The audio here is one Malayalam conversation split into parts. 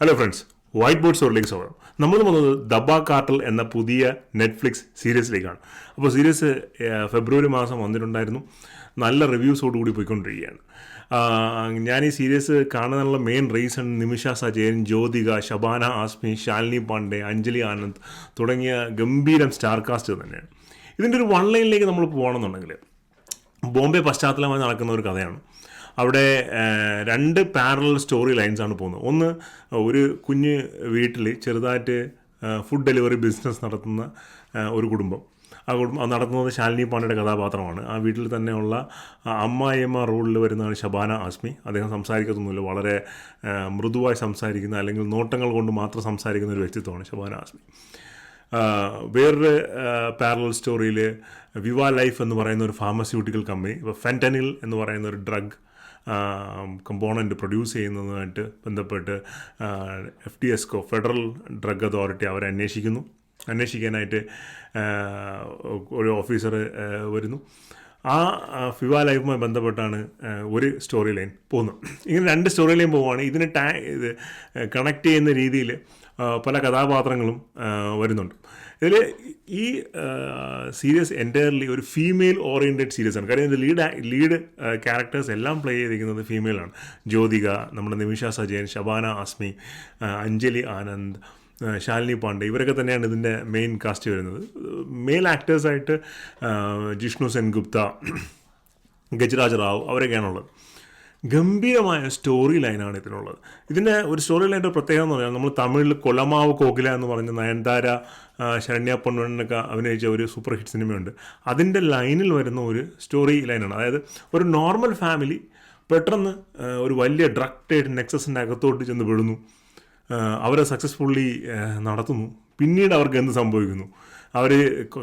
ഹലോ ഫ്രണ്ട്സ്, വൈറ്റ് ബോർഡ് സ്റ്റോറിലേക്ക് സ്വാഗതം. നമ്മൾ വന്നത് ദബ കാർട്ടൽ എന്ന പുതിയ നെറ്റ്ഫ്ലിക്സ് സീരീസിലേക്കാണ്. അപ്പോൾ സീരീസ് ഫെബ്രുവരി മാസം വന്നിട്ടുണ്ടായിരുന്നു. നല്ല റിവ്യൂസോടുകൂടി പോയിക്കൊണ്ടിരിക്കുകയാണ്. ഞാൻ ഈ സീരീസ് കാണാനുള്ള main reason Nimisha Sajayan, Jyothika, Shabana asked me, Shalini Pandey, Anjali Anand തുടങ്ങിയ ഗംഭീരം സ്റ്റാർ കാസ്റ്റ് തന്നെയാണ്. ഇതിൻ്റെ ഒരു വൺ ലൈനിലേക്ക് നമ്മൾ പോകണമെന്നുണ്ടെങ്കിൽ ബോംബെ പശ്ചാത്തലമായി നടക്കുന്ന ഒരു കഥയാണ്. അവിടെ രണ്ട് പാരലൽ സ്റ്റോറി ലൈൻസാണ് പോകുന്നത്. ഒന്ന്, ഒരു കുഞ്ഞ് വീട്ടിൽ ചെറുതായിട്ട് ഫുഡ് ഡെലിവറി ബിസിനസ് നടത്തുന്ന ഒരു കുടുംബം. ആ കുടുംബം നടത്തുന്നത് ശാലിനി പാണ്ഡെയുടെ കഥാപാത്രമാണ്. ആ വീട്ടിൽ തന്നെയുള്ള അമ്മായിയമ്മ റോളിൽ വരുന്നതാണ് ശബാന ആസ്മി. അദ്ദേഹം സംസാരിക്കത്തൊന്നുമില്ല, വളരെ മൃദുവായി സംസാരിക്കുന്ന, അല്ലെങ്കിൽ നോട്ടങ്ങൾ കൊണ്ട് മാത്രം സംസാരിക്കുന്ന ഒരു വ്യക്തിത്വമാണ് ശബാന ആസ്മി. വേറൊരു പാരലൽ സ്റ്റോറിയിൽ വിവാ ലൈഫ് എന്ന് പറയുന്ന ഒരു ഫാർമസ്യൂട്ടിക്കൽ കമ്പനി, ഇപ്പോൾ ഫെൻറ്റനിൽ എന്ന് പറയുന്ന ഒരു ഡ്രഗ് കമ്പോണൻറ്റ് പ്രൊഡ്യൂസ് ചെയ്യുന്നതുമായിട്ട് ബന്ധപ്പെട്ട് FDSCO, ഫെഡറൽ ഡ്രഗ് അതോറിറ്റി, അവരെ അന്വേഷിക്കാനായിട്ട് ഒരു ഓഫീസർ വരുന്നു. ആ ഫിവാ ലൈഫുമായി ബന്ധപ്പെട്ടാണ് ഒരു സ്റ്റോറി ലൈൻ പോകുന്നത്. ഇങ്ങനെ രണ്ട് സ്റ്റോറി ലൈൻ പോവുകയാണ്. ഇതിന് ഇത് കണക്ട് ചെയ്യുന്ന രീതിയിൽ പല കഥാപാത്രങ്ങളും വരുന്നുണ്ട്. ഇതിൽ ഈ സീരീസ് എൻറ്റയർലി ഒരു ഫീമെയിൽ ഓറിയൻറ്റഡ് സീരീസാണ്. കാര്യം ഇതിൻ്റെ ലീഡ് ക്യാരക്ടേഴ്സ് എല്ലാം പ്ലേ ചെയ്തിരിക്കുന്നത് ഫീമെയിലാണ്. ജ്യോതിക, നമ്മുടെ നിമിഷ സജയൻ, ശബാന ആസ്മി, അഞ്ജലി ആനന്ദ്, ശാലിനി പാണ്ഡെ, ഇവരൊക്കെ തന്നെയാണ് ഇതിൻ്റെ മെയിൻ കാസ്റ്റ് വരുന്നത്. മെയിൽ ആക്ടേഴ്സായിട്ട് ജിഷ്ണു സെൻഗുപ്ത, ഗജരാജ് റാവു, അവരൊക്കെയാണുള്ളത്. ഗംഭീരമായ സ്റ്റോറി ലൈനാണ് ഇതിനുള്ളത്. ഇതിൻ്റെ ഒരു സ്റ്റോറി ലൈൻ്റെ പ്രത്യേകത എന്ന് പറഞ്ഞാൽ, നമ്മൾ തമിഴിൽ കൊലമാവ് കോകില എന്ന് പറഞ്ഞ നയൻതാര, ശരണ്യ പൊന്നൊക്കെ അഭിനയിച്ച ഒരു സൂപ്പർ ഹിറ്റ് സിനിമയുണ്ട്. അതിൻ്റെ ലൈനിൽ വരുന്ന ഒരു സ്റ്റോറി ലൈനാണ്. അതായത് ഒരു നോർമൽ ഫാമിലി പെട്ടെന്ന് ഒരു വലിയ ഡ്രഗ് ട്രേഡ് നെക്സസിൻ്റെ അകത്തോട്ട് ചെന്ന് വിടുന്നു, അവരെ സക്സസ്ഫുള്ളി നടത്തുന്നു. പിന്നീട് അവർക്ക് എന്ത് സംഭവിക്കുന്നു?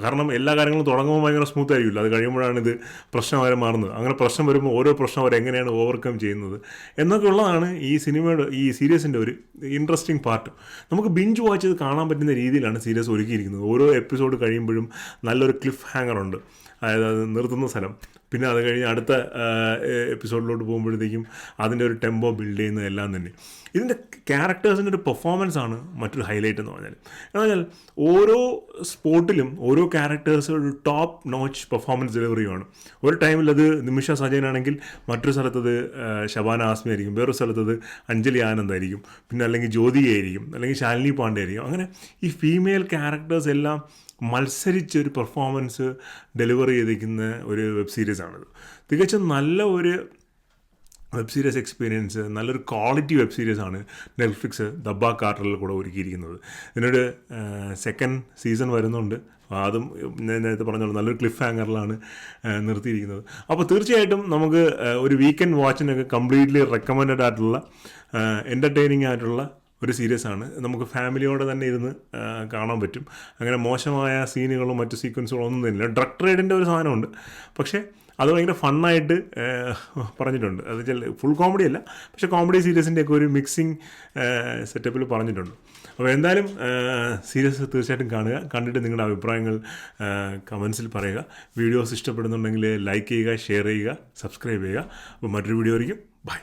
കാരണം എല്ലാ കാര്യങ്ങളും തുടങ്ങുമ്പോൾ ഭയങ്കര സ്മൂത്ത് ആയിരിക്കില്ല, അത് കഴിയുമ്പോഴാണ് ഇത് പ്രശ്നമായി മാറുന്നത്. അങ്ങനെ പ്രശ്നം വരുമ്പോൾ ഓരോ പ്രശ്നം അവരെങ്ങനെയാണ് ഓവർകം ചെയ്യുന്നത് എന്നൊക്കെ ഉള്ളതാണ് ഈ സീരീസിൻ്റെ ഒരു ഇൻട്രസ്റ്റിംഗ് പാർട്ട്. നമുക്ക് ബിഞ്ച് വാച്ച് ചെയ്ത് കാണാൻ പറ്റുന്ന രീതിയിലാണ് സീരീസ് ഒരുക്കിയിരിക്കുന്നത്. ഓരോ എപ്പിസോഡ് കഴിയുമ്പോഴും നല്ലൊരു ക്ലിഫ് ഹാങ്ങർ ഉണ്ട്, അതായത് അത് നിർത്തുന്ന സ്ഥലം. പിന്നെ അത് കഴിഞ്ഞ് അടുത്ത എപ്പിസോഡിലോട്ട് പോകുമ്പോഴത്തേക്കും അതിൻ്റെ ഒരു ടെമ്പോ ബിൽഡ് ചെയ്യുന്നതെല്ലാം തന്നെ. ഇതിൻ്റെ ക്യാരക്ടേഴ്സിൻ്റെ ഒരു പെർഫോമൻസാണ് മറ്റൊരു ഹൈലൈറ്റ് എന്ന് പറഞ്ഞാൽ ഓരോ സ്പോട്ടിലും ഓരോ ക്യാരക്ടേഴ്സ് ഒരു ടോപ്പ് നോച്ച് പെർഫോമൻസ് ഡെലിവറിയുമാണ്. ഒരു ടൈമിൽ അത് നിമിഷ സജയനാണെങ്കിൽ, മറ്റൊരു സ്ഥലത്തത് ശബാന ആസ്മി ആയിരിക്കും, വേറൊരു സ്ഥലത്തത് അഞ്ജലി ആനന്ദ് ആയിരിക്കും, പിന്നെ അല്ലെങ്കിൽ ജ്യോതികയായിരിക്കും, അല്ലെങ്കിൽ ശാലിനി പാണ്ഡെ ആയിരിക്കും. അങ്ങനെ ഈ ഫീമെയിൽ ക്യാരക്ടേഴ്സ് എല്ലാം മത്സരിച്ചൊരു പെർഫോമൻസ് ഡെലിവർ ചെയ്തിരിക്കുന്ന ഒരു വെബ് സീരീസാണിത്. തികച്ചും നല്ല ഒരു വെബ് സീരീസ് എക്സ്പീരിയൻസ്, നല്ലൊരു ക്വാളിറ്റി വെബ് സീരീസാണ് നെറ്റ്ഫ്ലിക്സ് ദബ കാർട്ടലിൽ കൂടെ ഒരുക്കിയിരിക്കുന്നത്. ഇതിനൊരു സെക്കൻഡ് സീസൺ വരുന്നുണ്ട്. അതും ഞാൻ നേരത്തെ പറഞ്ഞോളൂ, നല്ലൊരു ക്ലിഫ് ഹാങ്ങറിലാണ് നിർത്തിയിരിക്കുന്നത്. അപ്പോൾ തീർച്ചയായിട്ടും നമുക്ക് ഒരു വീക്കെൻഡ് വാച്ചിനൊക്കെ കംപ്ലീറ്റ്ലി റെക്കമെൻഡഡ് ആയിട്ടുള്ള എൻ്റർടൈനിങ് ആയിട്ടുള്ള ഒരു സീരീസാണ്. നമുക്ക് ഫാമിലിയോടെ തന്നെ ഇരുന്ന് കാണാൻ പറ്റും. അങ്ങനെ മോശമായ സീനുകളും മറ്റു സീക്വൻസുകളും ഒന്നും തന്നെയില്ല. ഡ്രഗ് ട്രേഡിൻ്റെ ഒരു സാധനമുണ്ട്, പക്ഷേ അത് ഭയങ്കര ഫണ്ണായിട്ട് പറഞ്ഞിട്ടുണ്ട്. അത് ഫുൾ കോമഡി അല്ല, പക്ഷേ കോമഡി സീരീസിൻ്റെയൊക്കെ ഒരു മിക്സിങ് സെറ്റപ്പിൽ പറഞ്ഞിട്ടുണ്ട്. അപ്പോൾ എന്തായാലും സീരീസ് തീർച്ചയായിട്ടും കാണുക. കണ്ടിട്ട് നിങ്ങളുടെ അഭിപ്രായങ്ങൾ കമൻസിൽ പറയുക. വീഡിയോസ് ഇഷ്ടപ്പെടുന്നുണ്ടെങ്കിൽ ലൈക്ക് ചെയ്യുക, ഷെയർ ചെയ്യുക, സബ്സ്ക്രൈബ് ചെയ്യുക. അപ്പോൾ മറ്റൊരു വീഡിയോ ആയിരിക്കും. ബൈ.